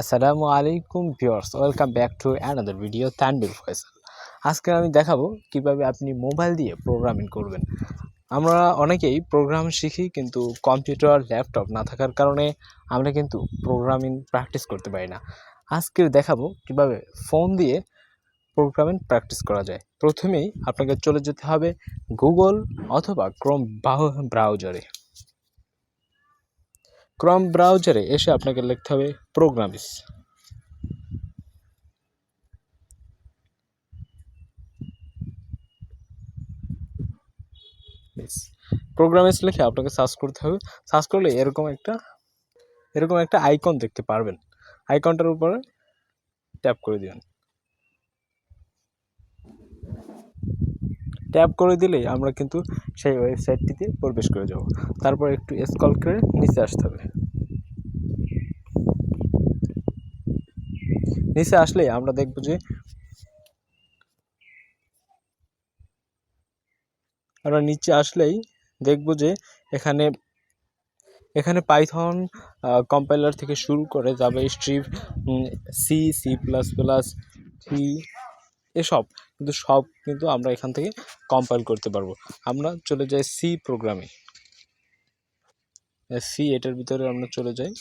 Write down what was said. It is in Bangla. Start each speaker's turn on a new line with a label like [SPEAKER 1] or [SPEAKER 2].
[SPEAKER 1] আসসালামু আলাইকুম viewers, welcome back to another video Tanvir Faisal. আজকে আমি দেখাবো কিভাবে আপনি মোবাইল দিয়ে প্রোগ্রামিং করবেন। আমরা অনেকেই প্রোগ্রাম শিখি, কিন্তু কম্পিউটার ল্যাপটপ না থাকার কারণে আমরা কিন্তু প্রোগ্রামিং প্র্যাকটিস করতে পারি না। আজকে দেখাবো কিভাবে ফোন দিয়ে প্রোগ্রামিং প্র্যাকটিস করা যায়। প্রথমেই আপনাকে চলে যেতে হবে গুগল অথবা ক্রোম ব্রাউজারে এসে আপনাকে লিখতে হবে প্রোগ্রামিস। প্রোগ্রামিস লিখে আপনাকে সার্চ করতে হবে। সার্চ করলে এরকম একটা আইকন দেখতে পারবেন। আইকনটার উপরে ট্যাপ করে দিবেন। ট্যাপ করে দিলেই আমরা কিন্তু সেই ওয়েবসাইটটিতে প্রবেশ করে যাব। তারপর একটু স্ক্রল করে নিচে আসতে হবে। নিচে আসলেই আমরা দেখব যে এখানে পাইথন কম্পাইলার থেকে শুরু করে জাভাস্ক্রিপ্ট, সি++, সি এসব কিন্তু আমরা এখান থেকে কম্পাইল করতে পারবো। আমরা চলে যাই সি প্রোগ্রামে। এটার ভিতরে আমরা চলে যাই।